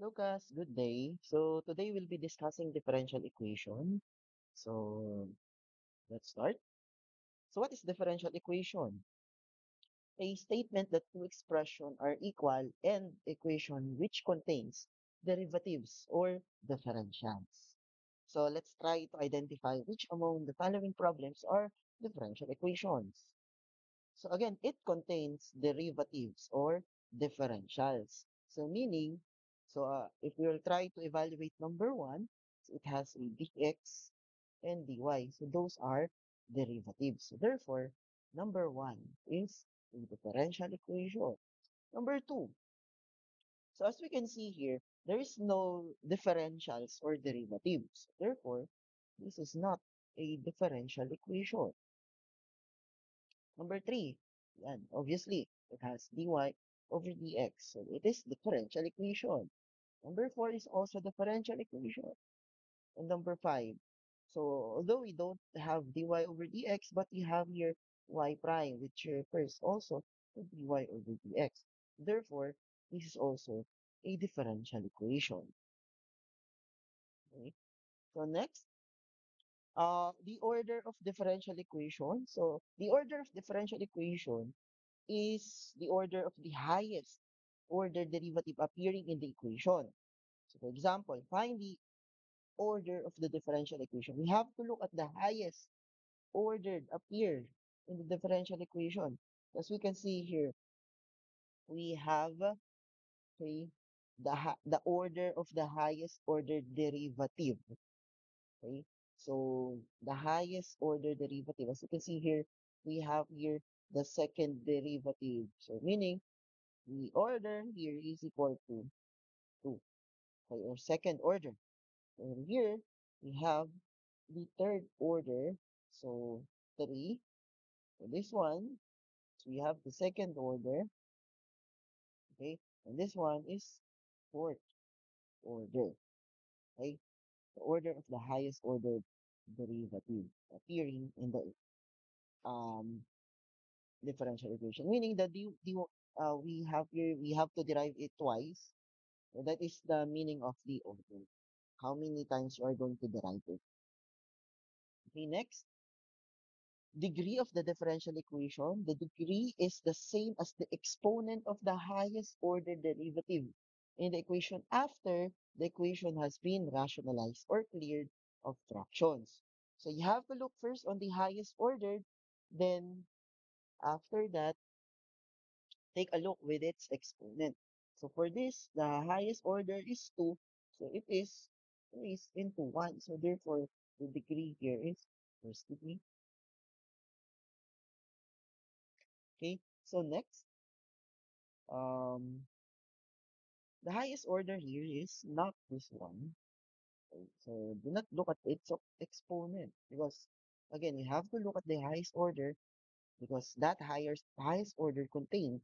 Lucas, good day. So today we'll be discussing differential equation. So let's start. So what is differential equation? A statement that two expressions are equal and equation which contains derivatives or differentials. So let's try to identify which among the following problems are differential equations. So again, it contains derivatives or differentials. So meaning, if we will try to evaluate number one, so it has a dx and dy. So those are derivatives. So therefore, number one is a differential equation. Number two, so as we can see here, there is no differentials or derivatives. Therefore, this is not a differential equation. Number three, and obviously it has dy over dx. So it is differential equation. Number four is also differential equation. And number five, so although we don't have dy over dx, but we have here y prime, which refers also to dy over dx. Therefore, this is also a differential equation. Okay. So next, the order of differential equation. So the order of differential equation is the order of the highest order derivative appearing in the equation. So for example, find the order of the differential equation. We have to look at the highest ordered appear in the differential equation. As we can see here, we have okay, the order of the highest order derivative. Okay, so the highest order derivative, as you can see here, we have here the second derivative. So meaning the order here is equal to 2, okay, or second order. And here we have the third order, so 3. For this one, so we have the second order, okay, and this one is fourth order, okay, the order of the highest order derivative appearing in the um differential equation, meaning that we have here we have to derive it twice. So that is the meaning of the order. How many times you are going to derive it? Okay, next, degree of the differential equation. The degree is the same as the exponent of the highest order derivative in the equation after the equation has been rationalized or cleared of fractions. So you have to look first on the highest order, then after that, take a look with its exponent. So for this, the highest order is 2. So it is raised into 1. So therefore, the degree here is first degree. Okay. So next, um, the highest order here is not this one. Okay, so do not look at its exponent because again, you have to look at the highest order because that highest order contains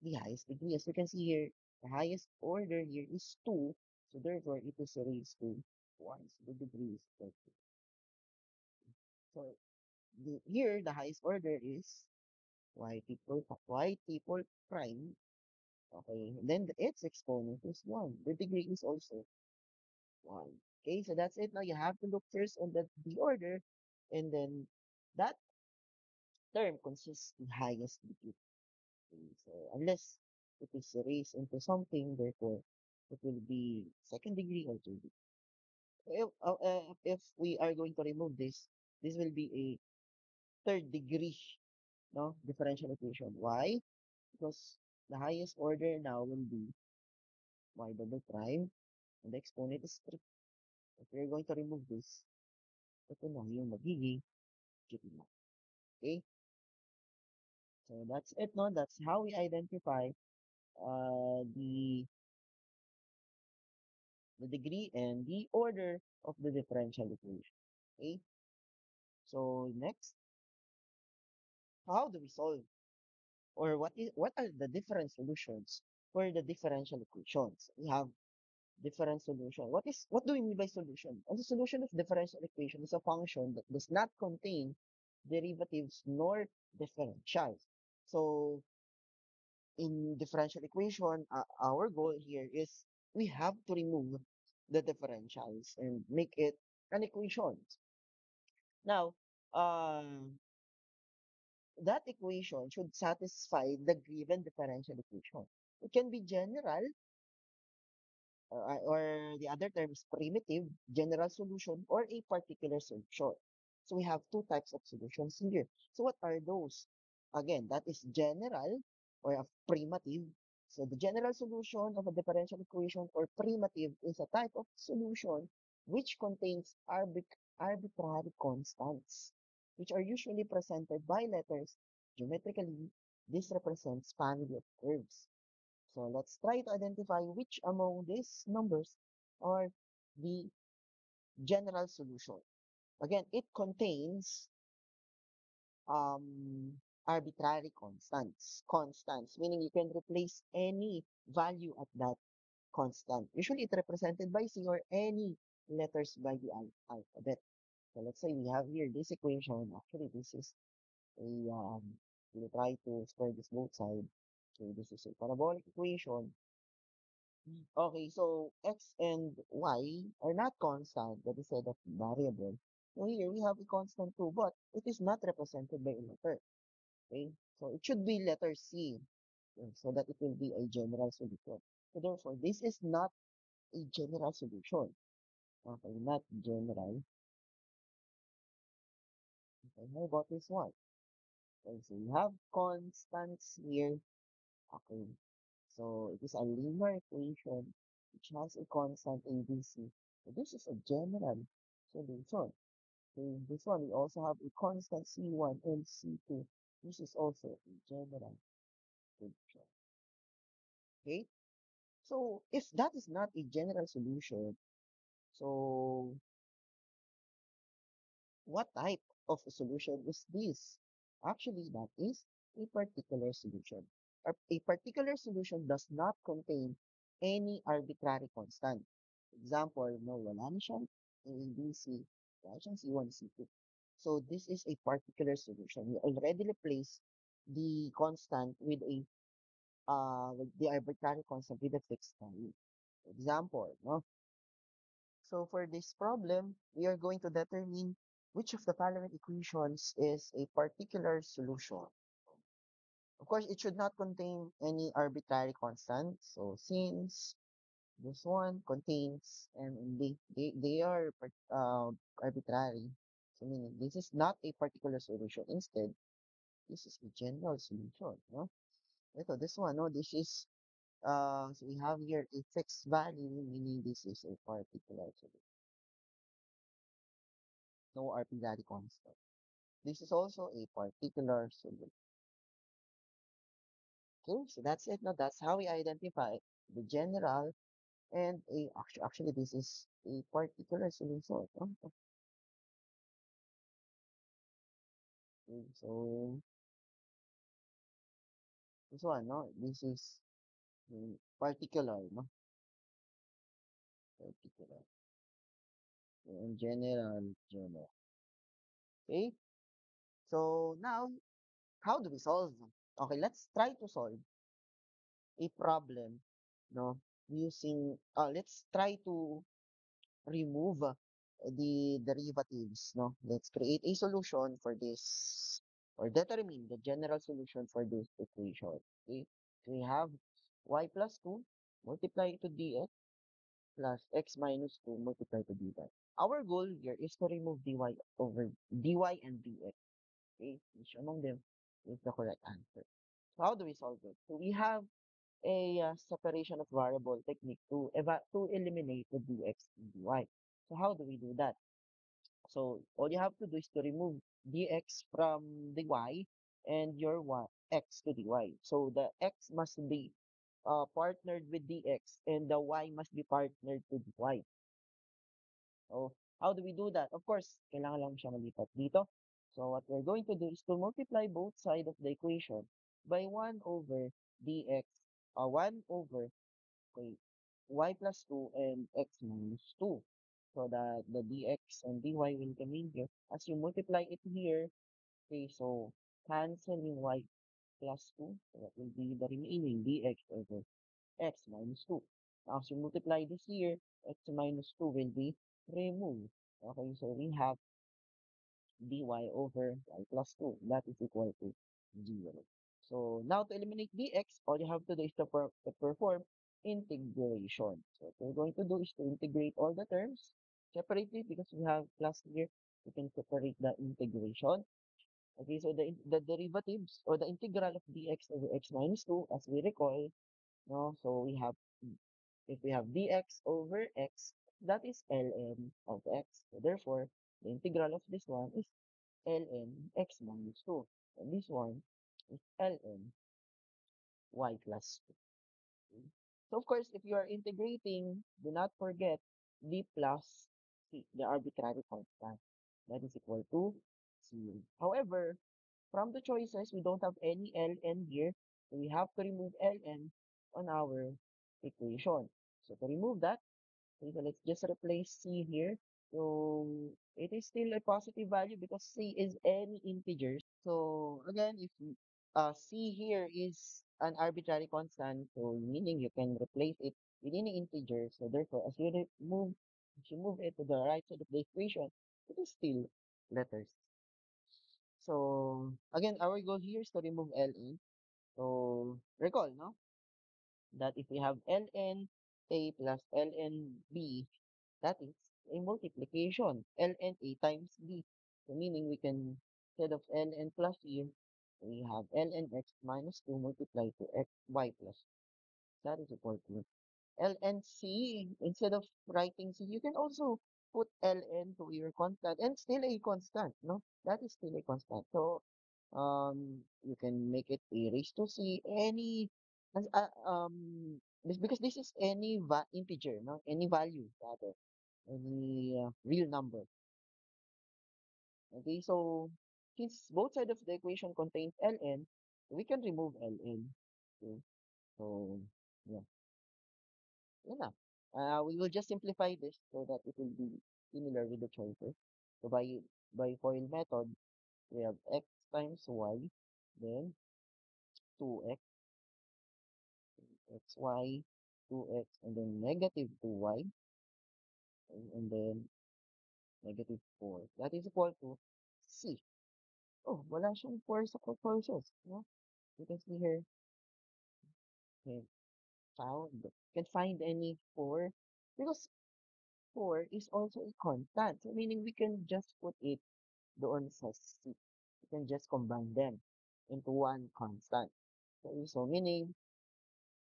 the highest degree. As you can see here, the highest order here is 2, so therefore it is raised to 1. So the degree is 30. So here, the highest order is y prime. Okay, then its exponent is 1. The degree is also 1. Okay, so that's it. Now you have to look first on the order, and then that term consists the highest degree. Okay, so unless it is raised into something, therefore it will be second degree or third degree. If we are going to remove this, this will be a third degree, no, differential equation. Why? Because the highest order now will be y double prime, and the exponent is 3. If we're going to remove this, ito na yung magiging gitna. Okay? So that's it, no? That's how we identify the degree and the order of the differential equation. Okay? So next, how do we solve? Or what are the different solutions for the differential equations? We have different solution. What do we mean by solution? And the solution of differential equation is a function that does not contain derivatives nor differentials. So in differential equation, our goal here is we have to remove the differentials and make it an equation. Now, that equation should satisfy the given differential equation. It can be general, or the other term is primitive, general solution, or a particular solution. So we have two types of solutions here. So what are those? Again, that is general or a primitive. So the general solution of a differential equation or primitive is a type of solution which contains arbitrary constants, which are usually presented by letters. Geometrically, this represents family of curves. So let's try to identify which among these numbers are the general solution. Again, it contains arbitrary constants. Constants, meaning you can replace any value at that constant. Usually it represented by C or any letters by the alphabet. So let's say we have here this equation. Actually, this is a, we'll try to square this both sides. So this is a parabolic equation. Okay, so x and y are not constant, but instead of variable. So here we have a constant too, but it is not represented by a letter. Okay, so it should be letter C, okay, so that it will be a general solution. So therefore, this is not a general solution. Okay, not general. Okay, how about this one? Okay, so we have constants here. Okay, so it is a linear equation which has a constant ABC. So this is a general solution. So this one, we also have a constant C1 and C2. This is also a general solution. Okay? So if that is not a general solution, so what type of a solution is this? Actually, that is a particular solution. A particular solution does not contain any arbitrary constant. Example, no, wala na siyang A, B, C. Wala siyang C1, C2. So this is a particular solution. You already replace the constant with the arbitrary constant with a fixed value. Example, no? So for this problem, we are going to determine which of the following equations is a particular solution. Of course, it should not contain any arbitrary constant. So since this one contains, and they are arbitrary, so meaning this is not a particular solution. Instead, this is a general solution. No? Ito, this one, no, this is, so we have here a fixed value, meaning this is a particular solution. No arbitrary constant. This is also a particular solution. Okay, so that's it. Now that's how we identify the general and a actually this is a particular solution. Okay, so this one, no, this is particular, no, particular. In general. Okay, so now how do we solve? Okay, let's try to solve a problem, no, using let's try to remove the derivatives, no? Let's create a solution for this or determine the general solution for this equation. Okay, so we have y plus 2 multiply to dx plus x minus 2 multiply to dy. Our goal here is to remove dy and dx. Okay, which among them is the correct answer. So how do we solve it? So we have a separation of variable technique to eliminate the dx and dy. So how do we do that? So all you have to do is to remove dx from the y and your x to the y. So the x must be partnered with dx and the y must be partnered to the y. So how do we do that? Of course, kailangan lang siya malipat dito. So what we're going to do is to multiply both sides of the equation by 1 over dx, 1 over okay, y plus 2 and x minus 2. So that the dx and dy will come in here. As you multiply it here, okay, so canceling y plus 2. So that will be the remaining dx over x minus 2. Now, as you multiply this here, x minus 2 will be removed. Okay, so we have dy over y plus 2. That is equal to 0. So now to eliminate dx, all you have to do is to perform integration. So what we're going to do is to integrate all the terms separately because we have plus here. We can separate the integration. Okay, so the derivatives or the integral of dx over x minus 2, as we recall, no, so we have if we have dx over x, that is ln of x. So therefore, the integral of this one is ln x minus 2. And this one is ln y plus 2. So of course, if you are integrating, do not forget d plus c, the arbitrary constant. That is equal to 0. However, from the choices, we don't have any ln here. So we have to remove ln on our equation. So to remove that, okay, so let's just replace c here. So it is still a positive value because c is any integers. So again, if c here is an arbitrary constant, so meaning you can replace it with any integer. So therefore, if you move it to the right side of the equation, it is still letters. So again, our goal here is to remove ln. So recall, no, that if we have ln a plus ln b, that is a multiplication, ln a times b. So meaning we can, instead of ln plus here, we have ln x minus 2 multiplied to x y plus. That is equal to ln c. Instead of writing c, you can also put ln to your constant and still a constant, no? That is still a constant. So you can make it a raised to c any because this is any integer, no, any value rather, any real number. Okay, so since both sides of the equation contains ln, we can remove ln. Okay, so yeah, yeah. We will just simplify this so that it will be similar with the choices. So by FOIL method, we have x times y, then 2x, xy, 2x, and then negative 2y, and then negative 4. That is equal to c. Oh, wala siyang 4 sa proportions, no? You can see here, okay, can find any 4 because 4 is also a constant. So meaning we can just put it doon sa C. We can just combine them into one constant. So meaning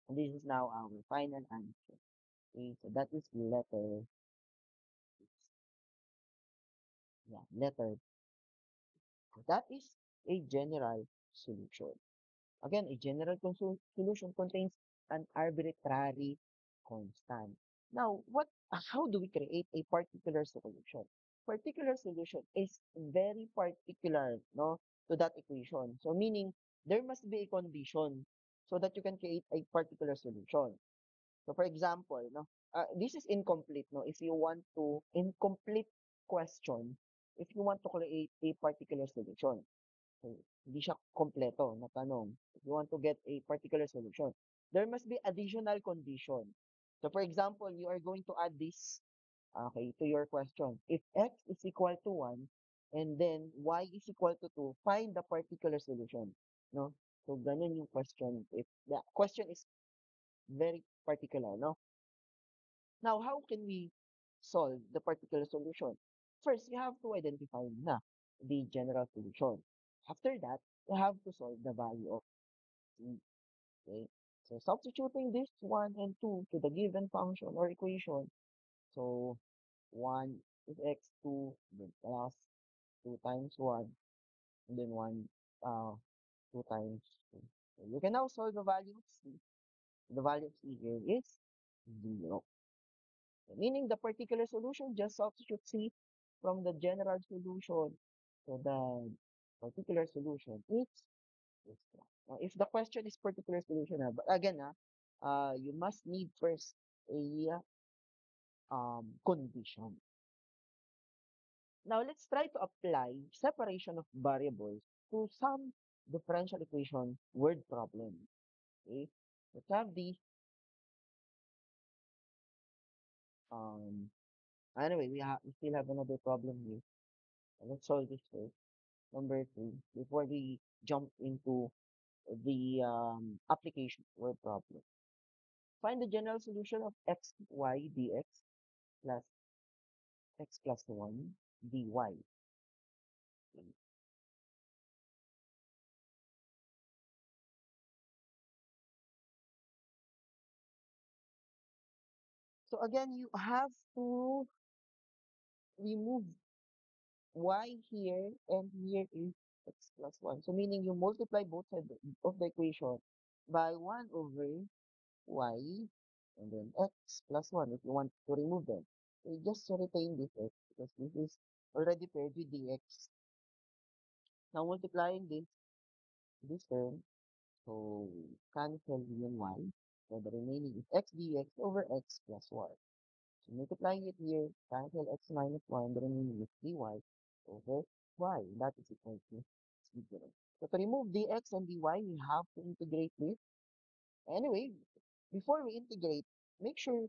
this is now our final answer. Okay, so that is letter, yeah, letter. That is a general solution. Again, a general solution contains an arbitrary constant. Now, how do we create a particular solution? Particular solution is very particular, no, to that equation. So, meaning there must be a condition so that you can create a particular solution. So, for example, no, this is incomplete, no. If you want to incomplete question, if you want to create a particular solution, so, hindi siya kompleto na tanong. If you want to get a particular solution, there must be additional condition. So, for example, you are going to add this, okay, to your question. If x is equal to 1, and then y is equal to 2, find the particular solution. No? So, ganun yung question. If the question is very particular, no? Now, how can we solve the particular solution? First, you have to identify na the general solution. After that, you have to solve the value of c. Okay? So, substituting this 1 and 2 to the given function or equation. So, 1 is x2, then plus 2 times 1, and then 1, 2 times 2. So, you can now solve the value of c. The value of c here is 0. Meaning the particular solution, just substitute C from the general solution. So the particular solution is this one. Now, if the question is particular solution, but again, you must need first a condition. Now, let's try to apply separation of variables to some differential equation word problem. Okay, let's have the Um, anyway, we still have another problem here. Let's solve this first. Number three, before we jump into the application or problem. Find the general solution of xy dx plus x plus 1 dy. So again, you have to remove y here and here is x plus 1. So meaning you multiply both sides of the equation by 1 over y and then x plus 1 if you want to remove them. So you just retain this x because this is already paired with dx. Now multiplying this term, so cancel yung y. So the remaining is x dx over x plus 1. So multiplying it here, cancel x minus 1, the remaining is dy over y. That is equal to 0. So to remove dx and dy, we have to integrate this. Anyway, before we integrate, make sure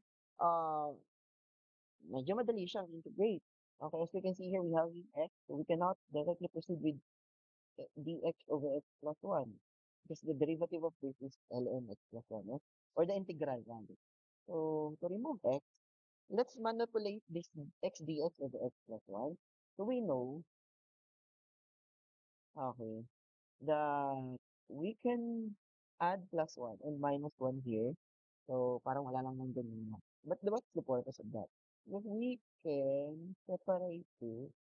medyo madali siyang integrate. Okay, as you can see here, we have x, so we cannot directly proceed with dx over x plus 1 because the derivative of this is ln x plus 1, eh? Or the integral rather. So to remove x, let's manipulate this x dx over x plus 1. So we know, okay, that we can add plus 1 and minus 1 here. So parang wala lang nang ganun. But what's the purpose of that? Because we can separate it,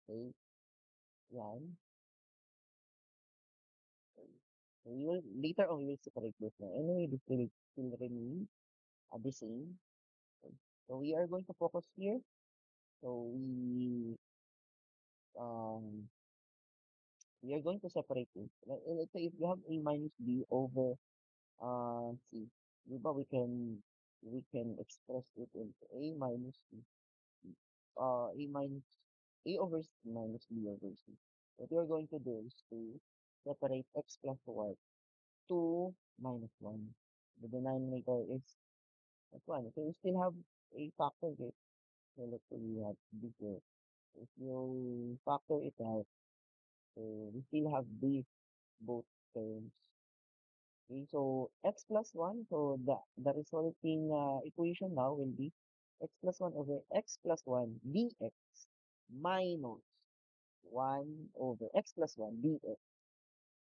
okay, yan. So we will, later on, we will separate this now. Anyway, this will still remain the same. Okay. So we are going to focus here. So um, we are going to separate it. Let's say if you have a minus b over c, diba we can express it into a minus b, a minus a over c minus b over c. What we are going to do is to separate x plus y 2 minus 1. The denominator is that's 1. So we still have a factor here. So let's say we have this here. If you factor it out, so we still have these both terms. Okay, so x plus 1, so the resulting equation now will be x plus 1 over x plus 1 dx minus 1 over x plus 1 dx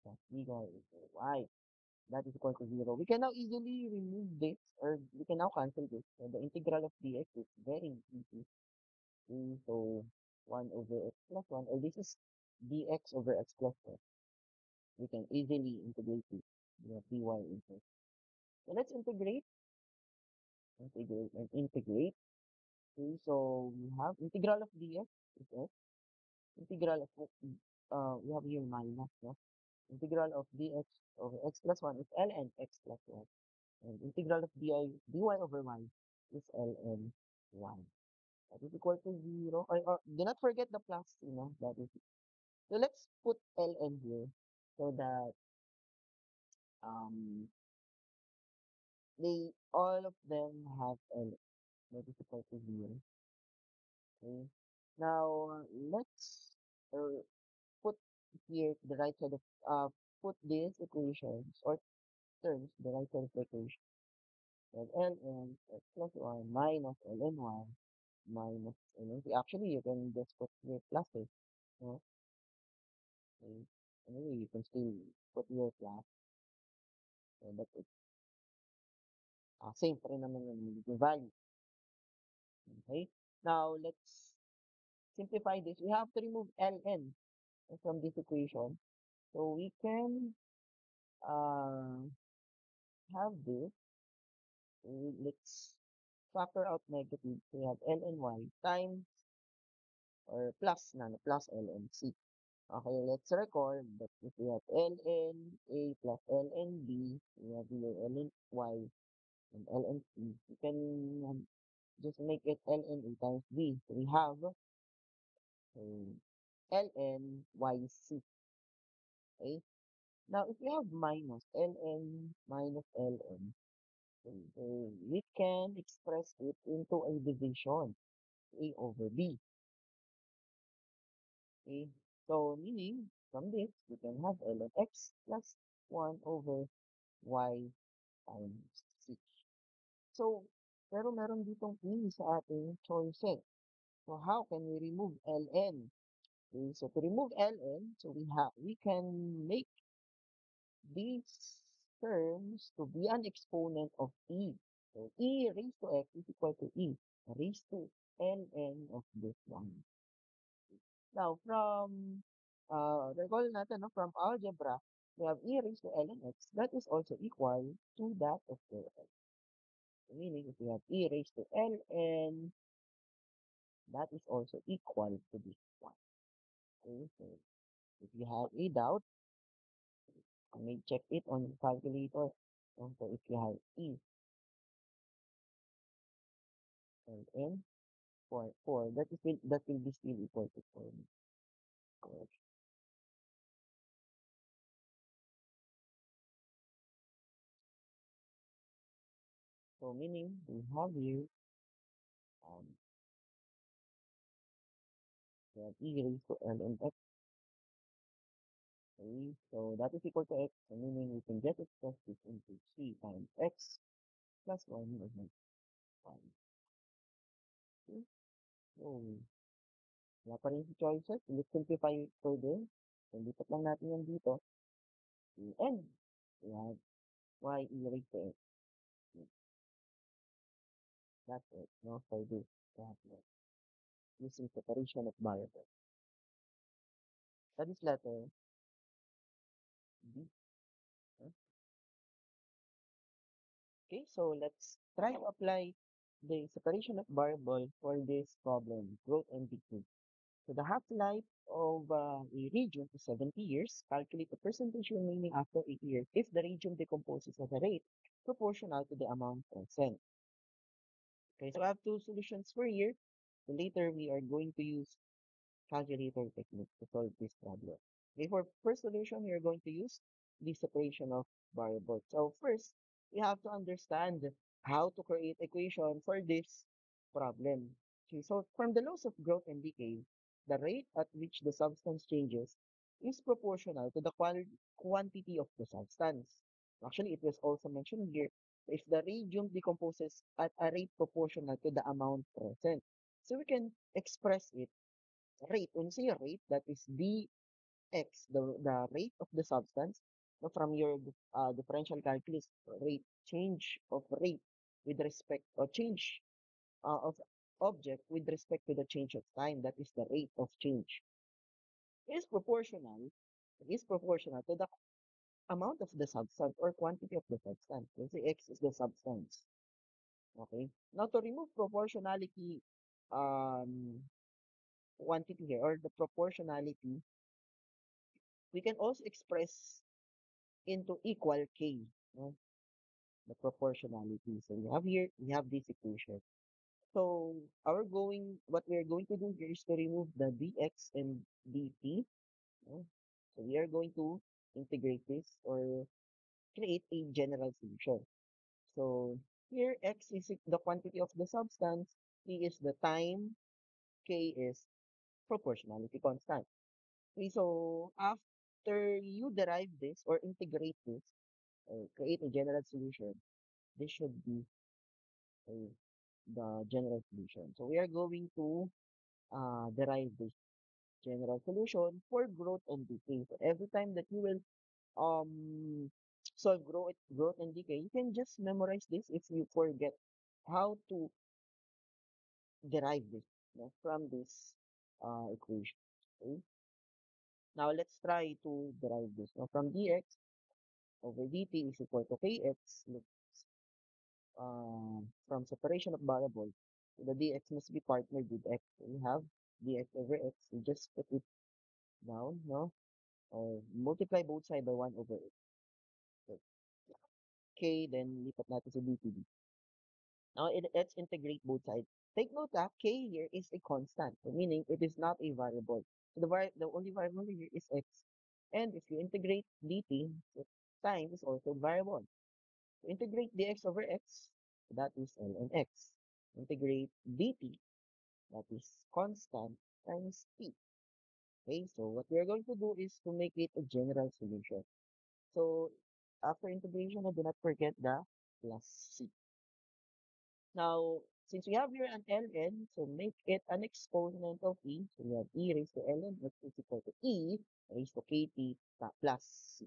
plus dy over y. That is equal to 0. We can now easily remove this, or we can now cancel this. So the integral of dx is very easy. Okay, so 1 over x plus 1, or this is dx over x plus 1. We can easily integrate it. We have dy into. So let's integrate, and integrate. Okay, so we have integral of dx is x. Integral of, we have here minus, no? Integral of dx over x plus 1 is ln x plus 1. And integral of dy over y is ln y. That is equal to 0. Or do not forget the plus, that is. So let's put ln here so that um all of them have ln. That is equal to 0. Okay. Now let's uh, put here the right side of put these equations or terms the right side of the equation. And ln x plus 1 minus ln y minus ln t. Actually, you can just put here pluses. No? Okay. Anyway, you can still put your plus. So that it's same pa rin naman yung value. Okay. Now, let's simplify this. We have to remove ln from this equation. So we can uh, have this. Let's factor out negative. So we have ln y times or plus plus ln c. Okay, let's recall that if we have ln a plus ln b, we have here ln y and ln c. You can just make it ln a times b. So we have ln yc. Okay. Now, if you have minus ln minus ln, We can express it into a division, A over B. Okay? So, meaning, from this, we can have ln x plus 1 over y times c. So, pero meron ditong e sa ating choices. So, how can we remove ln? Okay, so to remove ln, so we can make these terms to be an exponent of e. So, e raised to x is equal to e raised to ln of this one. Now, from, recall natin, no, from algebra, we have e raised to ln x. That is also equal to that of the x. Meaning, if we have e raised to ln, that is also equal to this one. Okay, so if you have a doubt, you may check it on the calculator. And so if you have e ln for 4, that will be still equal to 4. Correct. So meaning we have here um we have e raised to ln x. Okay, so that is equal to x. So meaning we can just express this into c times x plus 1 over 1. Okay, so wala pa rin si choices. Let's simplify it further. So lipat lang natin yan dito. And we have y e raised to x. That's it. No, for this. That using separation of variables. That is letter B. Huh? Okay, so let's try to apply the separation of variable for this problem, growth and decay. So the half-life of a region is 70 years. Calculate the percentage remaining after 80 years if the region decomposes at a rate proportional to the amount present. Okay, so I have two solutions for here. So later we are going to use calculator technique to solve this problem. Okay, for first solution, we are going to use the separation of variables. So first, we have to understand how to create equation for this problem. Okay, so from the laws of growth and decay, the rate at which the substance changes is proportional to the quantity of the substance. Actually, it was also mentioned here, if the radium decomposes at a rate proportional to the amount present. So we can express it rate. When you say rate, that is dx, the rate of the substance. So from your differential calculus, rate, change of rate with respect, or change of object with respect to the change of time, that is the rate of change, is proportional, to the amount of the substance or quantity of the substance. Let's say x is the substance. Okay. Now to remove proportionality quantity here, or the proportionality, we can also express into equal k, no? The proportionality. So we have here, we have this equation. So what we are going to do here is to remove the dx and dt. No? So we are going to integrate this or create a general solution. So here x is the quantity of the substance, t is the time, k is proportionality constant. Okay, so after you derive this or integrate this, or create a general solution, this should be uh, the general solution. So we are going to derive this general solution for growth and decay. So every time that you will solve growth and decay, you can just memorize this if you forget how to derive this, from this equation. Okay? Now let's try to derive this. Now from dx over dt is equal to kx. From separation of variables, the dx must be partnered with x. So we have dx over x. We just put it down, no? Or multiply both sides by 1 over x. So k, then lipat natin sa dt. Now let's integrate both sides. Take note that k here is a constant, so meaning it is not a variable. So the only variable here is x. And if you integrate dt, so time is also variable. So integrate dx over x, that is ln x. Integrate dt, that is constant, times t. Okay, so what we're going to do is to make it a general solution. So after integration, do not forget the plus c. Now, since we have here an ln, so make it an exponent of e. So we have e raised to ln x is equal to e raised to kt plus c.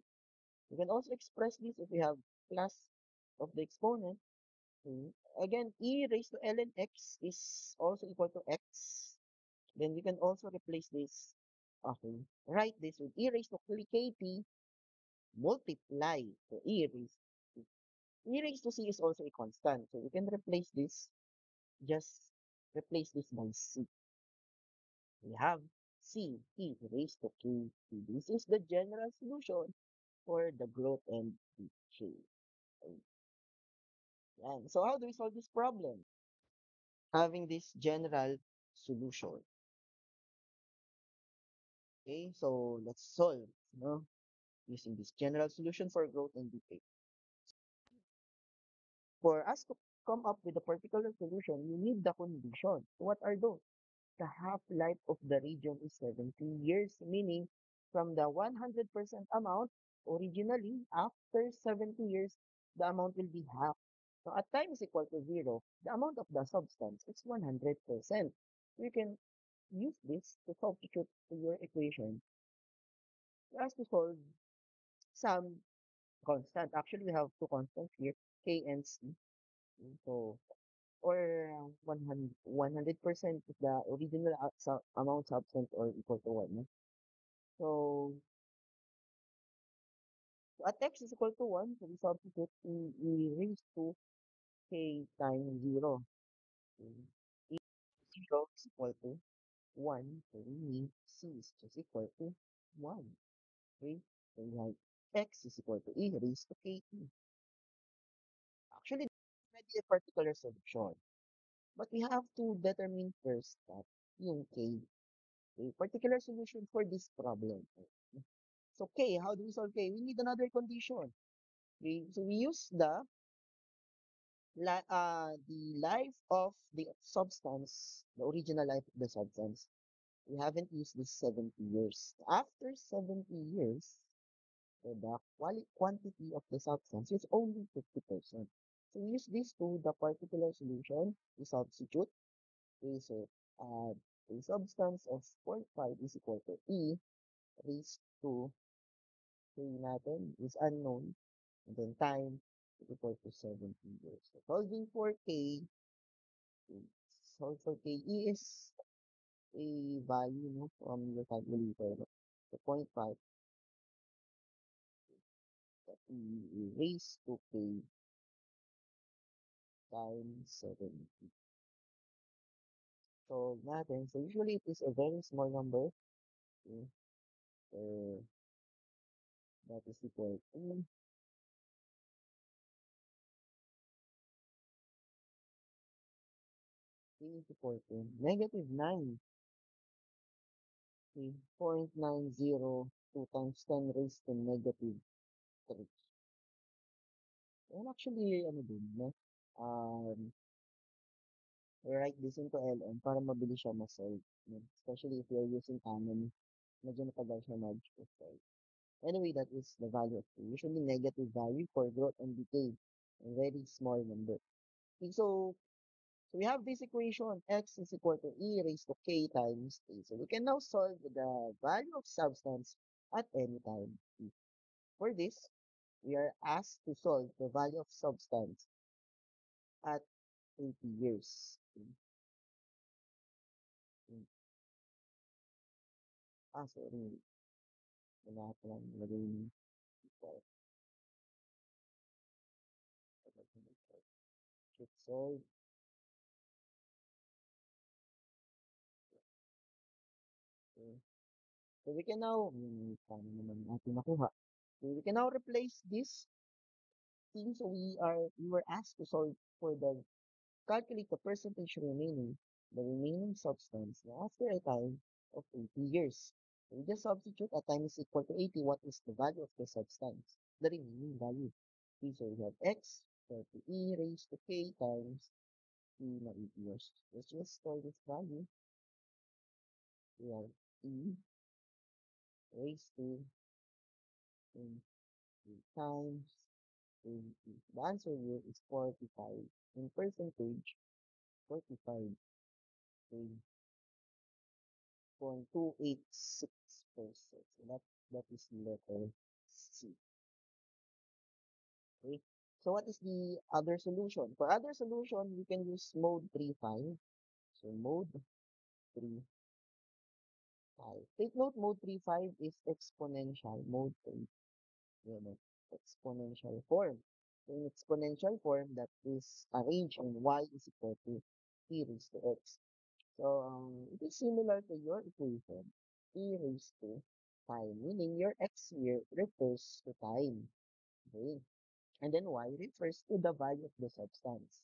You can also express this if we have plus of the exponent. Hmm. Again, e raised to ln x is also equal to x. Then we can also replace this. Okay, write this with e raised to kt multiply. So e raised to c is also a constant. So we can replace this. Just replace this by c. We have c e raised to kt. This is the general solution for the growth and decay. Yan. So how do we solve this problem? Having this general solution. Okay, so let's solve, using this general solution for growth and decay. For us to come up with a particular solution, you need the condition. What are those? The half-life of the region is 70 years, meaning from the 100% amount, originally, after 70 years, the amount will be half. So at time is equal to 0, the amount of the substance is 100%. You can use this to substitute to your equation as to solve some constant. Actually, we have two constants here, K and C. So, or 100% of the original amount substance or equal to 1. No? So, at x is equal to 1, so we substitute we raise to k times 0. Mm. E 0 is equal to 1, so we need c is just equal to 1. Okay, so we have x is equal to e raised to kt. Actually, already a particular solution. But we have to determine first that yung K, a particular solution for this problem. So K, how do we solve K? We need another condition. So we use the life of the substance, the original life of the substance. We haven't used this 70 years. After 70 years, so the quantity of the substance is only 50%. So we use this to the particular solution. We substitute. Okay, so a substance of 0.5 is equal to E raised to K natin is unknown. And then time is equal to 70 years. So solving for K, solve for K, E is a value, no, from your calculator. No? So 0.5 E raised to K times 70. So natin, so usually it is a very small number. Okay, so that is equal to K is equal to -9. Okay, 0.902 times 10 raised to -3. And actually, ano din, no? Write this into LN para mabilis siya ma-solve. No? Especially if you're using common, medyo matagal siya mag-solve. Anyway, that is the value of K. Usually negative value for growth and decay. A very small number. Okay, so we have this equation, x is equal to e raised to k times a. So we can now solve the value of substance at any time t. For this, we are asked to solve the value of substance at 80 years. Sorry. Wala ko lang nilagay yung default. Should solve. Okay. So we can now, paano naman natin nakuha? So we can now replace this thing. So we were asked to solve for the calculate the percentage remaining, the remaining substance after a time of 80 years. We just substitute a time is equal to 80. What is the value of the substance? The remaining value. Okay, so we have x So to e raised to k times t na 8 years. Let's just store this value. We have e raised to 20 times 20. The answer here is 45. In percentage, 45.286%. So that is letter C. Okay. So what is the other solution? For other solution, we can use mode 3.5. So mode 3.5. Take note, mode 3.5 is exponential. Mode 3, you know, exponential form. In exponential form, that is arranged on y is equal to e raised to x. So it is similar to your equation, e raised to time, meaning your x here refers to time. Okay. And then y refers to the value of the substance.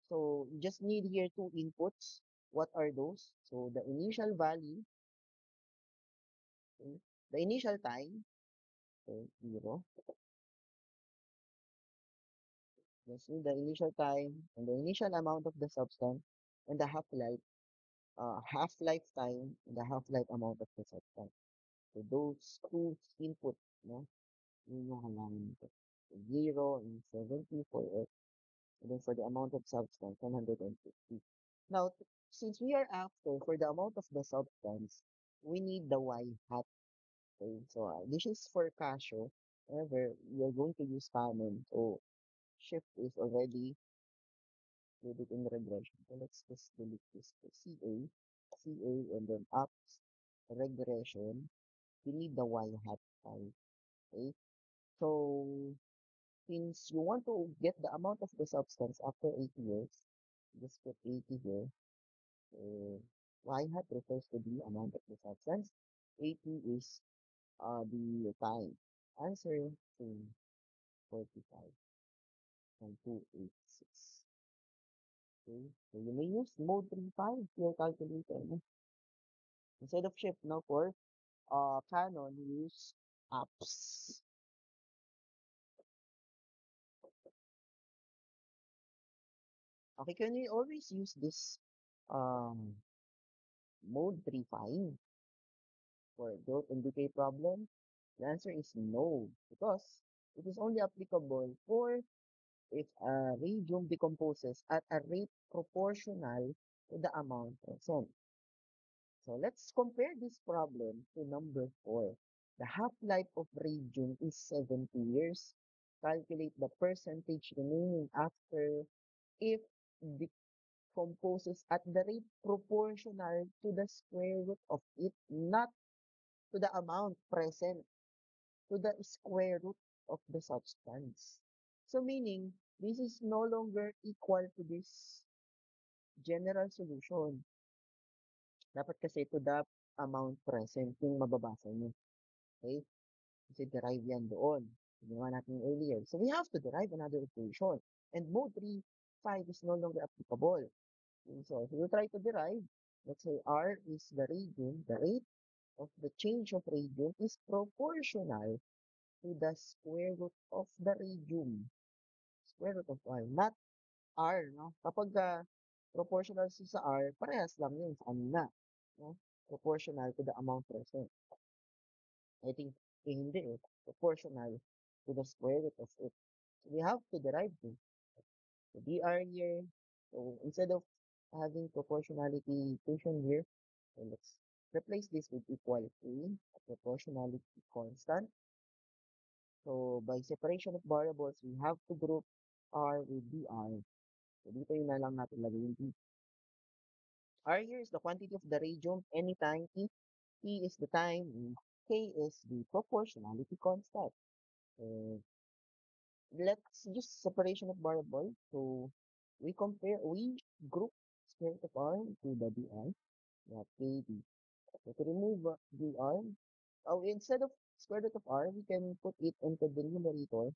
So you just need here two inputs. What are those? So the initial value, okay, the initial time, so 0. Just need the initial time and the initial amount of the substance and the half-life time and the half-life amount of the substance. So those two input, no, yun yung kailangan nito. So 0 and 70 for it. And then for the amount of substance, 150. Now, since we are after, for the amount of the substance, we need the y hat. Okay, so this is for Casio. However, we are going to use common. So shift is already did it in regression. So let's just delete this to CA, and then up regression. We need the y hat file. Okay, so since you want to get the amount of the substance after 80 years, just put 80 here. Y hat refers to the amount of the substance. 80 is the time. Answer to 45.286. Okay, so you may use mode 35 your calculator. No? Instead of shift, no, for Canon, use apps. Okay, can you always use this um mode 35 for growth and decay problem? The answer is no, because it is only applicable for if a radium decomposes at a rate proportional to the amount present. So let's compare this problem to number 4. The half-life of radium is 70 years. Calculate the percentage remaining after if decomposes at the rate proportional to the square root of it, not to the amount present, to the square root of the substance. So meaning, this is no longer equal to this general solution. Dapat kasi to the amount present yung mababasa nyo. Okay? Kasi derive yan doon. Ginawa natin earlier. So we have to derive another equation. And mode 3, 5 is no longer applicable. Okay, so if you try to derive, let's say R is the radian, the rate of the change of radium is proportional to the square root of the radium. Square root of R, not R, no? Kapag proportional sa R, parehas lang yun sa kanila. No? Proportional to the amount present. I think hindi eh. Proportional to the square root of it. So we have to derive this. So dr here. So instead of having proportionality equation here, so let's replace this with equal to proportionality constant. So by separation of variables, we have to group R with dr. So dito yun na lang natin lagay yung D. R here is the quantity of the radium anytime T. T is the time, and K is the proportionality constant. So let's use separation of variable. So we group square root of R to the dr. We have KD. So to remove dr, instead of square root of R, we can put it into the numerator.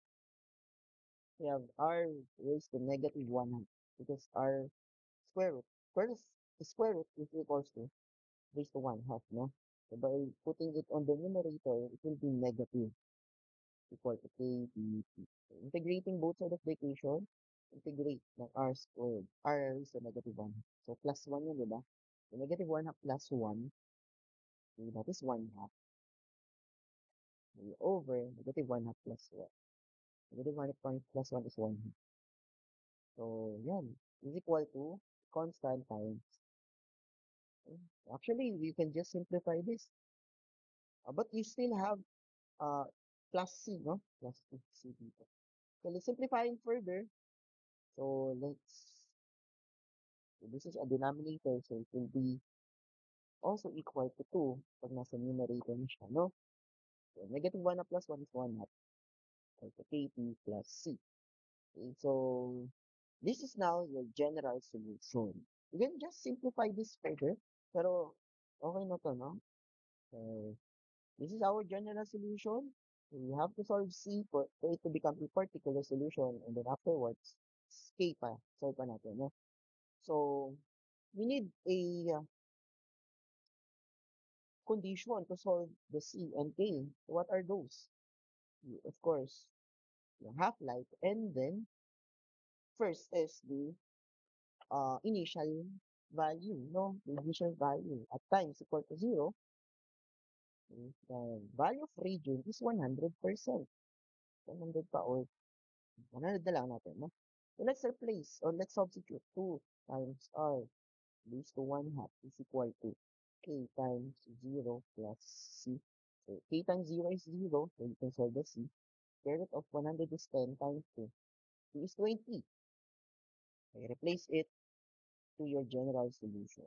We have R raised to negative 1 because R square root. Square root is equals to raised to 1 half, no? So by putting it on the numerator, it will be negative. equal to k dt. So, integrating both sides of the equation, integrate ng r squared. R is a negative 1. So, plus 1 yun, di ba? So, negative 1 half plus 1, okay, that is 1 half. Okay, over negative 1 half plus 1. Negative 1 half plus 1 is 1 half. So, yan. Is equal to constant times. Okay. Actually, you can just simplify this. But you still have uh, plus c, no? Plus c dito. So, let's simplify it further. So, so this is a denominator, so it will be also equal to 2 pag nasa numerator na siya, no? So, negative 1 na plus 1 is 1 half. So, kp plus c. Okay, so this is now your general solution. You can just simplify this further, pero okay na to, no? So, this is our general solution. We have to solve C for it to become a particular solution, and then afterwards, K pa, solve pa natin, no? So, we need a condition to solve the C and K. What are those? Of course, the half-life, and then first is the initial value, no? The initial value at time is equal to 0. The value of radian is 100%. 100 pa or 100 na lang natin, no? So let's replace or let's substitute 2 times r raised to 1 half is equal to k times 0 plus c. So k times 0 is 0, so you can solve the c. Square root of 100 is 10 times 2. 2 is 20. Okay, replace it to your general solution.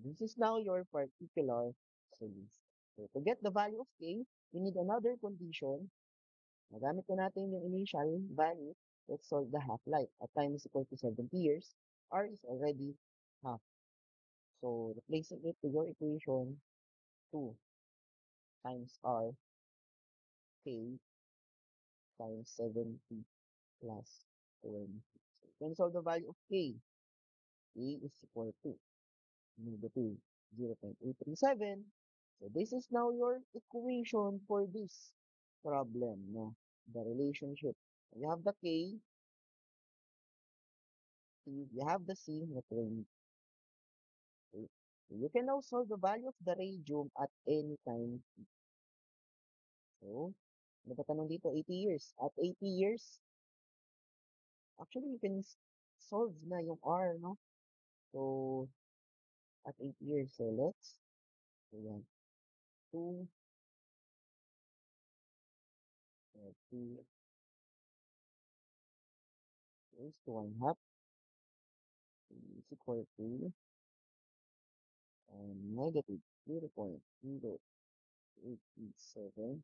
This is now your particular solution. So to get the value of k, we need another condition. Nagamit na natin yung initial value. Let's solve the half-life. At time is equal to 70 years. R is already half. So replacing it to your equation, 2 times R k times 70 plus 20. So you can solve the value of k. K is equal to negative 0.837. So this is now your equation for this problem, no? The relationship. You have the k, you have the c, na 20. Okay. So you can now solve the value of the radium at any time. So, ano ba tanong dito? 80 years. At 80 years, actually, you can solve na yung R, no? So, at 80 years, so let's, ayan, 2, 2 is to 1 half is equal to negative 0.0837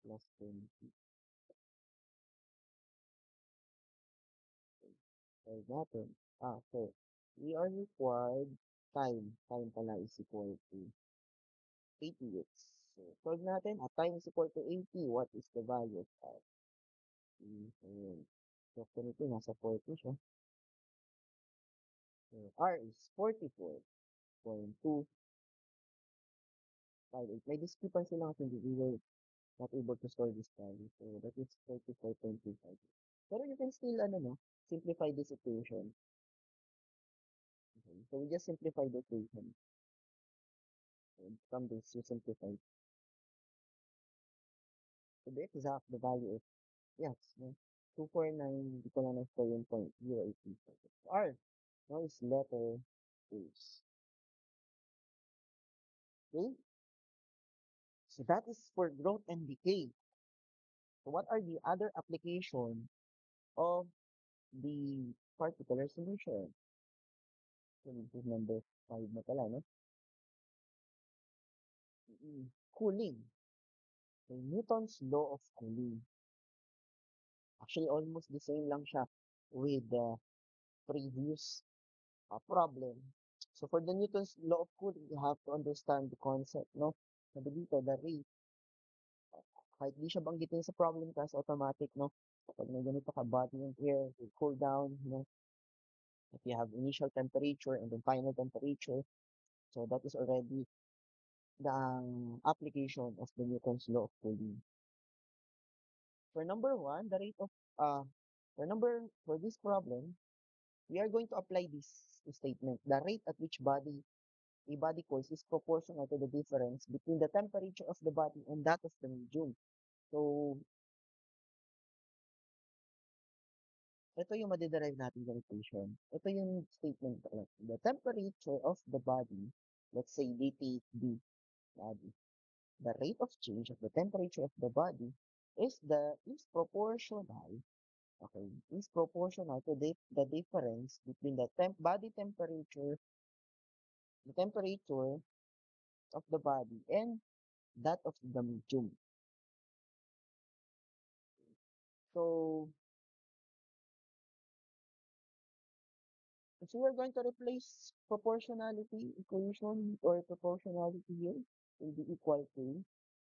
plus 20. Solve natin. So, we are required time pala is equal to 80 years. So, solve natin. At time is equal to 80, what is the value of R? Ayan. So, ganito, nasa 40 siya. So, R is 44.258. May discrepancy lang kasi we were not able to store this value. So, that is 44.25. Pero you can still, simplify this equation. Okay. So, we just simplify the equation. And from this, you simplify. So, the exact, the value is, yes, no? 249, di ko na na-store yung 0.08. R, now is letter A's. Okay? So that is for growth and decay. So what are the other application of the particular solution? So this is number 5 na pala, no? Cooling. So Newton's law of cooling. Actually, almost the same lang siya with the previous problem. So for the Newton's law of cooling, you have to understand the concept, no? Sabi dito, the rate, kahit di siya banggitin sa problem kasi automatic, no? Pag may ganito ka, body and air, will cool down, no? If you have initial temperature and then final temperature, so that is already the application of the Newton's law of cooling. For number one, the rate of uh for this problem, we are going to apply this statement. The rate at which a body cools is proportional to the difference between the temperature of the body and that of the medium. So, ito yung madederive natin ng equation. Ito yung statement ko. The temperature of the body, let's say dt b body. The rate of change of the temperature of the body is proportional, okay, is proportional to the difference between the body temperature, the temperature of the body and that of the medium. So, if we are going to replace proportionality equation or proportionality here, will be equal to,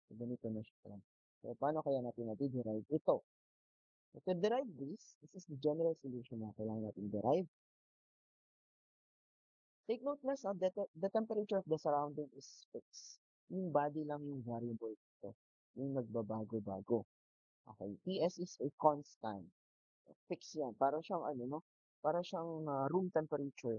so ganito na siya. So, paano kaya natin derive ito? So, to derive this is the general solution na kailangan natin derive. Take note na that the temperature of the surrounding is fixed. Yung body lang yung variable dito. Yung nagbabago-bago. Okay, Ts is a constant. Fix yan. Para siyang ano, no? Para siyang room temperature.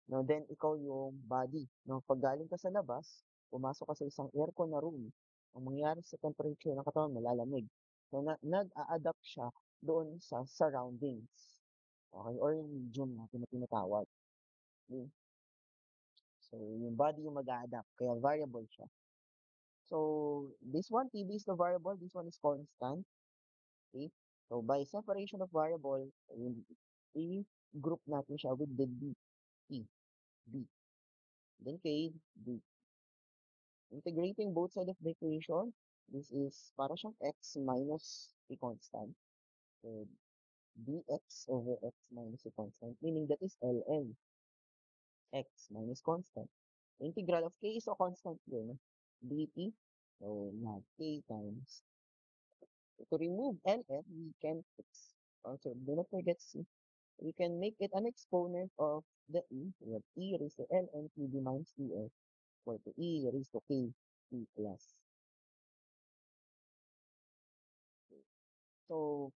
No, then ikaw yung body. No, pag galing ka sa labas, pumasok ka sa isang aircon na room, ang mangyayari sa temperature ng katawan, malalamig. So, nag-a-adapt siya doon sa surroundings. Okay, or yung medium natin na tinatawag. Okay? So, yung body yung mag-a-adapt. Kaya variable siya. So, this one, TB is the variable. This one is constant. Okay? So, by separation of variable, i-group natin siya with the D, T, D. Then K, D. Integrating both sides of the equation, this is para siyang x minus a constant. So, dx over x minus a constant, meaning that is ln x minus constant. Integral of k is a constant here, no? dt. So, we have k times. So, to remove ln, we can fix. Also, do not forget c. We can make it an exponent of the e. We have e raised to ln to the minus ds or to e raised to k t plus. So,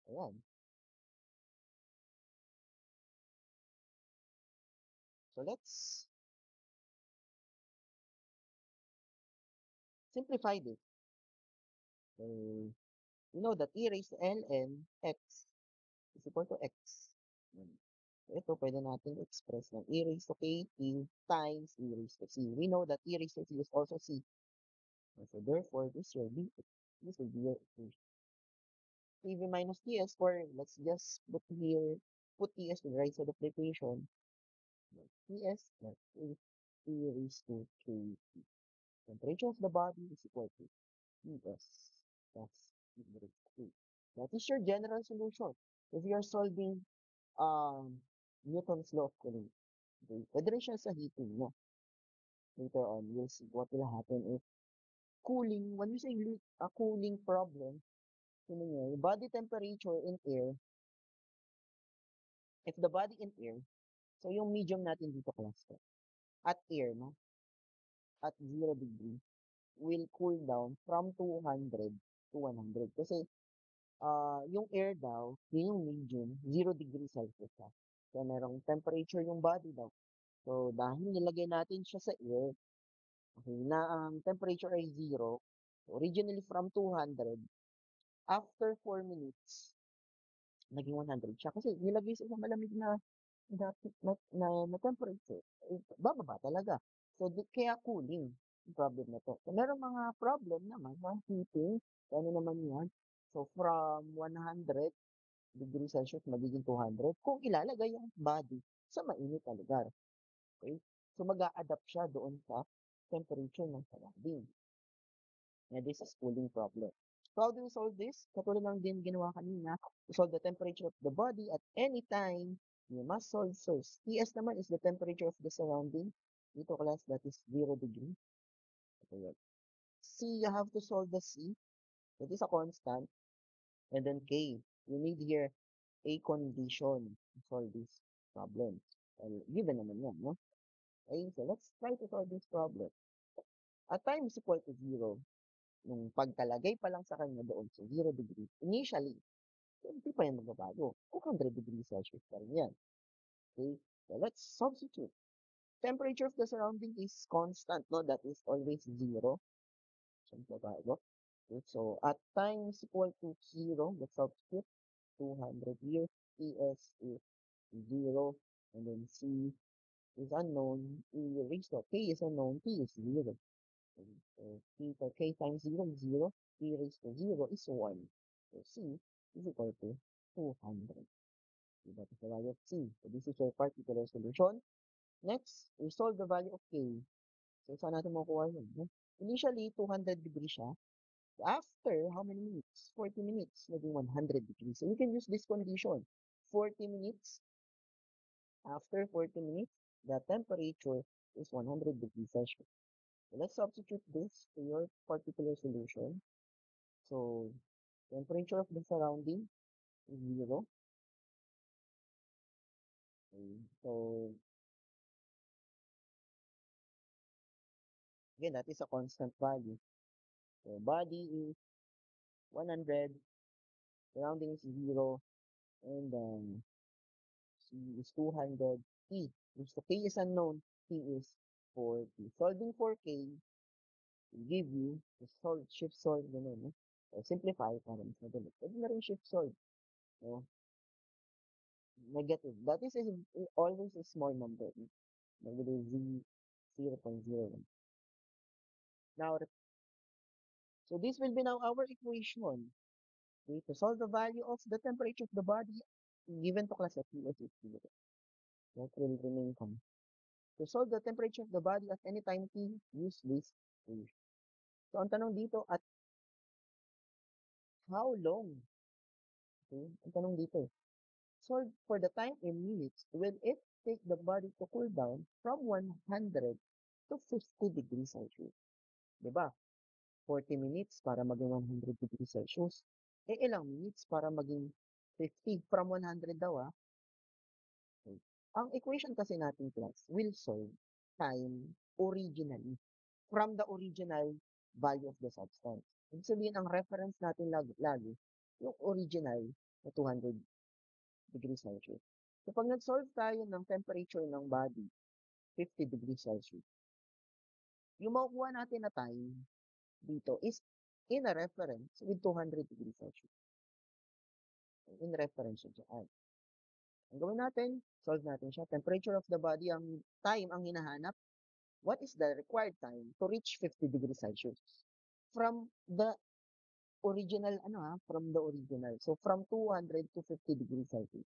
ayan. So, let's simplify this. So, you know that e raised to ln x is equal to x. So, ito, pwede natin express ng e raised to kt times e raised to c. We know that e raised to c is also c. So, therefore, this will be your equation. TV minus ts, or let's just put ts to the right side of the equation. Ts plus e raised to kt. Temperature of the body is equal to ts plus e raised to k. That is your general solution. If you are solving Newton's law of cooling, okay, pwede rin siya sa heating, no? Later on, you'll see what will happen if cooling, when you say a cooling problem, body temperature in air, if the body in air, so yung medium natin dito cluster, at air, no? At 0 degree, will cool down from 200 to 100. Kasi, yung air daw, yun yung medium, 0 degree Celsius siya. So, merong temperature yung body daw. So, dahil nilagay natin siya sa air, okay, na ang temperature ay 0, originally from 200, after 4 minutes, naging 100 siya. Kasi nilagay sa isang malamig na temperature, bababa talaga. So, kaya cooling yung problem na to. So, meron mga problem naman na heating. Ano naman yan? So, from 100 degrees Celsius magiging 200 kung ilalagay yung body sa mainit na lugar. Okay? So, mag-a-adapt siya doon sa temperature ng surrounding. And this is cooling problem. So, how do we solve this? Katulad ng din ginawa kanina, to solve the temperature of the body at any time, you must solve first. Ts naman is the temperature of the surrounding. Dito class, that is 0 degree. Okay, C, you have to solve the C. That is a constant. And then K, you need here a condition to solve this problem. Well, given naman yan, no? Okay, so let's try to solve this problem. At time is equal to 0, nung pagkalagay pa lang sa kanya doon sa 0 degrees, initially, hindi pa yan magbabago. 200 degrees Celsius pa rin yan. Okay, so let's substitute. Temperature of the surrounding is constant, no? That is always 0. So, magbabago. Okay, so at time is equal to 0, let's substitute 200 here. Ts is 0, and then C is unknown, E raised to K is unknown, T is 0. So T for K times 0 is 0, T raised to 0 is 1. So C is equal to 200. So that is the value of C. So this is your particular solution. Next, we solve the value of K. So saan natin makuha yun? No? Initially, 200 degrees siya. After how many minutes? 40 minutes, naging 100 degrees. So we can use this condition. 40 minutes. After 40 minutes, the temperature is 100 degrees Celsius. So let's substitute this to your particular solution. So temperature of the surrounding is 0. Okay. So again, that is a constant value. So body is 100, surrounding is 0, and then C is 200, T, which the K is unknown, T is 40. Solving for K will give you the shift solve, gano'n, no? So simplify para mas madali. Pwede na rin shift solve. No? Negative. That is always a small number. Negative z 0.01. Now, so this will be now our equation. Okay, to solve the value of the temperature of the body given to class at T as is 0. That will remain common. To solve the temperature of the body at any time T, use this equation. So, ang tanong dito, at how long? Okay, ang tanong dito, solve for the time in minutes, will it take the body to cool down from 100 to 50 degrees Celsius? Diba? 40 minutes para maging 100 degrees Celsius. Eh, ilang minutes para maging 50 from 100 daw, ah. Okay. Ang equation kasi natin, class, will solve time originally from the original value of the substance. Ibig sabihin, ang reference natin lagi yung original na 200 degrees Celsius. So, pag nag-solve tayo ng temperature ng body, 50 degrees Celsius, yung makukuha natin na time dito is in a reference with 200 degrees Celsius. In reference dyan. Ang gawin natin, solve natin siya. Temperature of the body, ang time ang hinahanap. What is the required time to reach 50 degrees Celsius? From the original, from the original. So, from 200 to 50 degrees Celsius.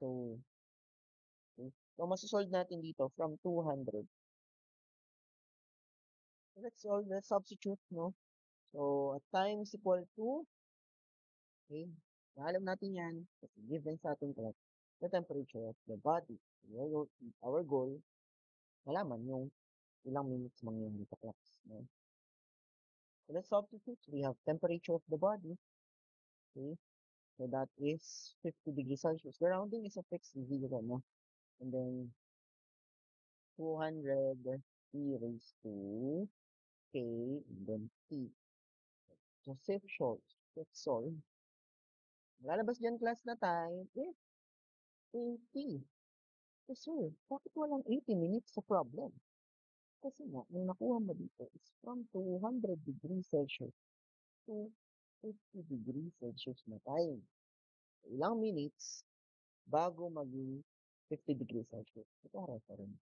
So, okay. So, masasolve natin dito from 200. Let's substitute, no? So, at time is equal to, okay, alam natin yan, kasi given sa ating class, the temperature of the body. Our goal, malaman yung ilang minutes mangyayari sa clocks. No? So let's substitute. We have temperature of the body. Okay. So that is 50 degrees Celsius. The rounding is a fixed 0, no? And then 200 T raised to K and then T. So shift solve. Lalabas dyan class na time is 80. Sir, bakit walang 80 minutes sa problem? Kasi nga, ang nakuha mo dito is from 200 degrees Celsius to 50 degrees Celsius na time. Ilang minutes bago maging 50 degrees Celsius. Ito ang reference.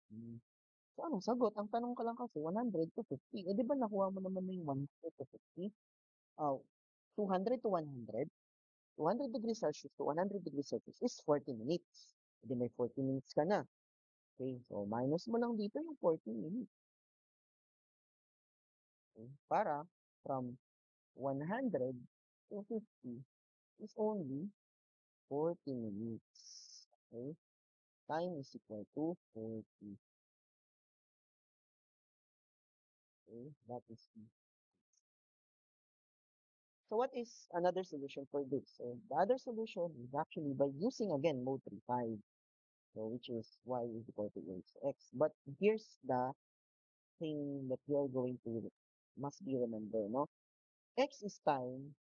So, anong sagot? Ang tanong ka lang kasi, 100 to 50. Eh, di ba nakuha mo naman na yung 100 to 50? Oh, 200 to 100. 200 degrees Celsius to 100 degrees Celsius is 40 minutes. Hindi may 40 minutes ka na. Okay, so minus mo lang dito yung 40 minutes. Okay, para from 100 to 50 is only 40 minutes. Okay, time is equal to 40. Okay, that is So what is another solution for this? So the other solution is actually by using again mode 3, 5. So which is y is equal to x. But here's the thing that you are going to must be remember, no? X is time,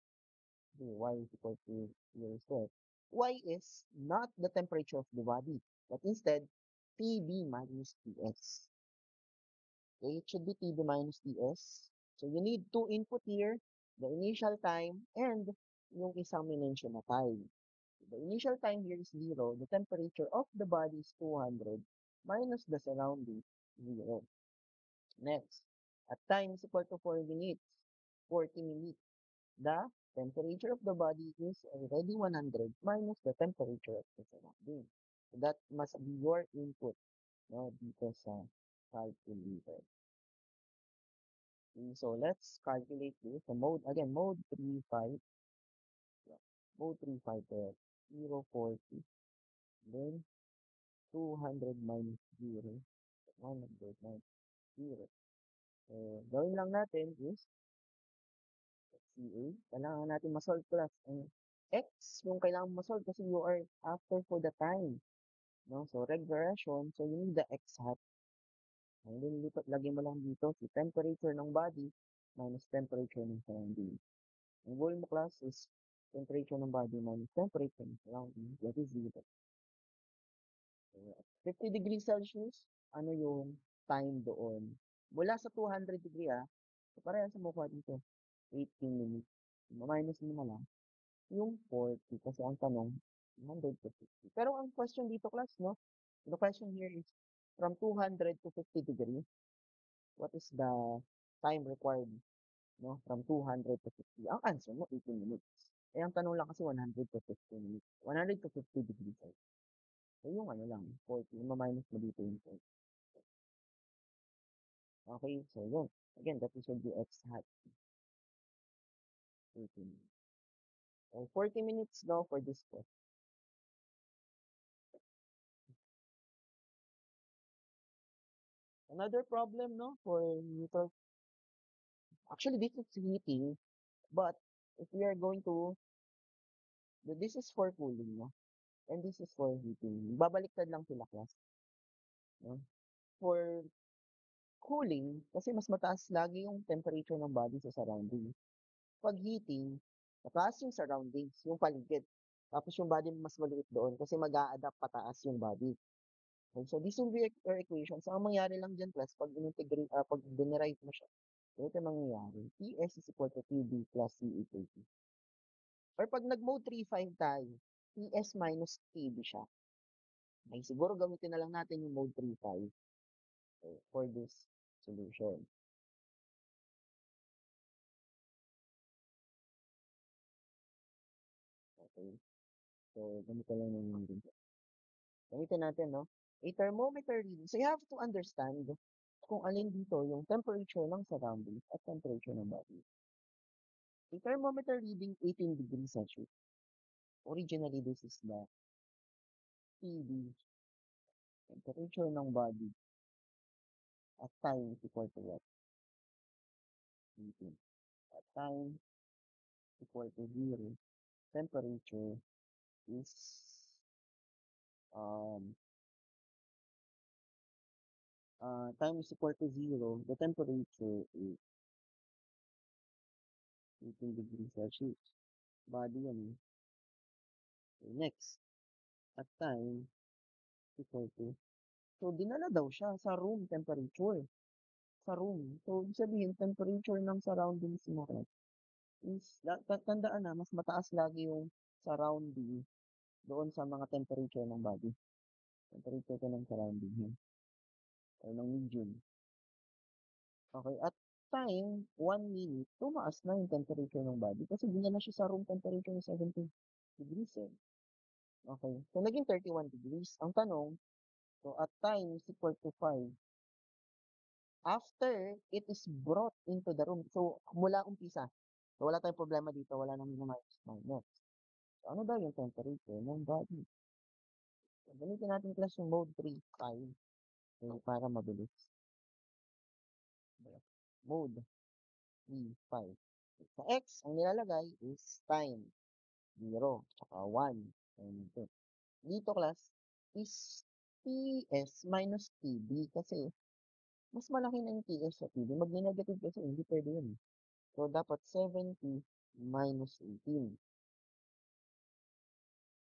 okay, y is equal to 0 squared. Y is not the temperature of the body, but instead TB minus TS. Okay, it should be TB minus TS. So you need two input here, the initial time and yung isang minention na time. The initial time here is 0. The temperature of the body is 200 minus the surrounding 0. Next, at time is equal to 4 minutes, 40 minutes. The temperature of the body is already 100 minus the temperature of the surrounding. So that must be your input, no, dito sa calculator. Okay, so let's calculate this. So mode, again, mode 3, 5. Yeah. Mode 3, 5 there. 0, 40. Then 200 minus 0. 100 minus 0. So, gawin lang natin is CA. Kailangan natin ma-solve class. Ang X, yung kailangan ma-solve kasi you are after for the time. No? So, regression. So, you need the X hat. And then, lagyan mo lang dito si temperature ng body minus temperature ng surrounding. Ang goal mo class is temperature ng body minus temperature ng surrounding. That is 0. So, 50 degrees Celsius, ano yung time doon? Mula sa 200 degree so parehas sa mukha dito. 18 minutes. Minus mo na lang yung 40 kasi ang tanong 100 to 50. Pero ang question dito class, no? The question here is from 200 to 50 degree, what is the time required, no? From 200 to 50. Ang answer mo 18 minutes. Eh ang tanong lang kasi 100 to 50 minutes. 100 to 50 degrees. So yung ano lang, 40, ma-minus mo dito yung 40. Okay, so yun. Again, that is will be x hat 18. So 40 minutes now for this question. Another problem, no, for Newton. Actually, this is heating, but if we are going to, this is for cooling, no, and this is for heating. Babaliktad lang sila, class. No? For cooling, kasi mas mataas lagi yung temperature ng body sa surrounding. Pag heating, mataas yung surroundings, yung paligid. Tapos yung body mas maliit doon kasi mag-a-adapt pataas yung body. Okay, so this will be your equation. So ang mangyari lang dyan plus pag integrate pag dinerive mo siya, ito mangyayari. Ts is equal to Tb plus C equal to. Or pag nag-mode 3-5 tayo, Ts minus Tb siya. Ay siguro gamitin na lang natin yung mode 3-5 for this solution. Okay. So, ganito lang yung dito. Gamitin natin, no? A thermometer reading. So, you have to understand kung alin dito yung temperature ng surroundings at temperature ng body. A thermometer reading 18 degrees Celsius. Originally, this is the TB, temperature ng body at time is equal to what? 18. At time equal to 0. Temperature is um time is equal to 0. The temperature is 18 degrees Celsius. Body yan eh. Okay, next, at time equal to. So, dinala daw siya sa room temperature. Sa room. So, ibig sabihin, temperature ng surroundings mo is, tandaan na, mas mataas lagi yung surrounding doon sa mga temperature ng body. Temperature ko ng surrounding yan. Or ng medium. Okay, at time, 1 minute, tumaas na yung temperature ng body kasi dinala siya sa room temperature ng 70 degrees eh. Okay, so naging 31 degrees. Ang tanong, so at time is equal to 5. After it is brought into the room, so mula umpisa, so wala tayong problema dito, wala nang minus. So ano daw yung temperature ng body? So, gamitin natin class yung mode 3, 5. So, para mabilis. Mode 3, 5. Sa x, ang nilalagay is time, 0, tsaka 1, and 2. Dito, class, is TS minus TB kasi mas malaki na yung TS sa TB. Mag-negative kasi hindi pwede yun. So, dapat 70 minus 18.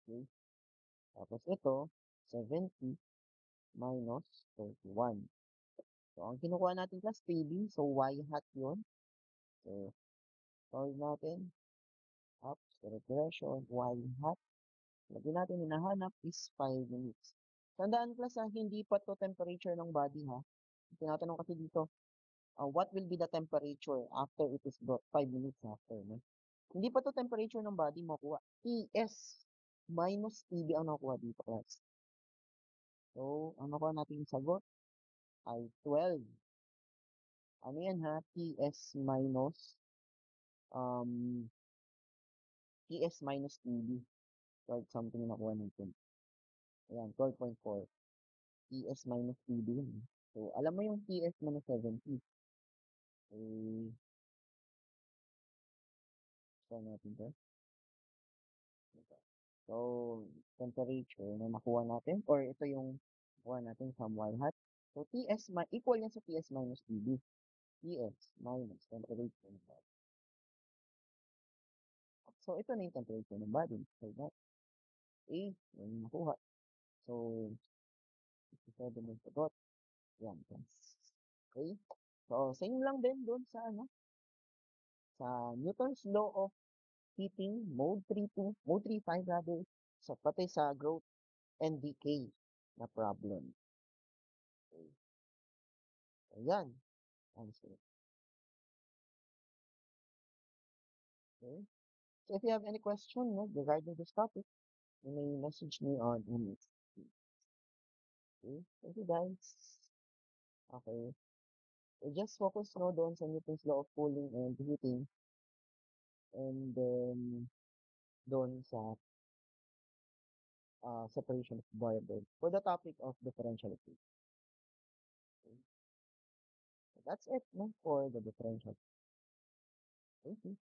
Okay? Tapos ito, 70 minus 31. So, ang kinukuha natin class TB, so y hat yun. So, solve natin. Up, regression, y hat. Lagi natin hinahanap is 5 minutes. Tandaan class ha, hindi pa to temperature ng body ha. Tinatanong kasi dito, what will be the temperature after it is brought 5 minutes after, no? Hindi pa to temperature ng body makuha. TS minus TB ang nakuha dito class. So, ang nakuha natin sagot ay 12. Ano yan ha? Um, TS minus TB. 12 something na nakuha natin. Ayan, 12.4. TS minus TB yun. So, alam mo yung TS minus 70. Eh, so natin to. So, temperature na nakuha natin, or ito yung nakuha natin from y hat. So, equal yan sa TS minus TB. TS minus temperature ng body. So, ito na yung temperature ng body. So, that A, yung nakuha. So, 57 yung sagot. Yan. Okay? So, same lang din doon sa ano, sa Newton's law of heating, mode 3.2, mode 3.5 rather, so pati sa growth and decay na problem. Okay. Ayan. Answer. Okay. So if you have any question no, regarding this topic, you may message me on email. Okay. Thank you guys. Okay. So just focus no doon sa Newton's law of cooling and heating, and then doon sa separation of variables for the topic of differential equation. Okay. So that's it no, for the differential. Thank you.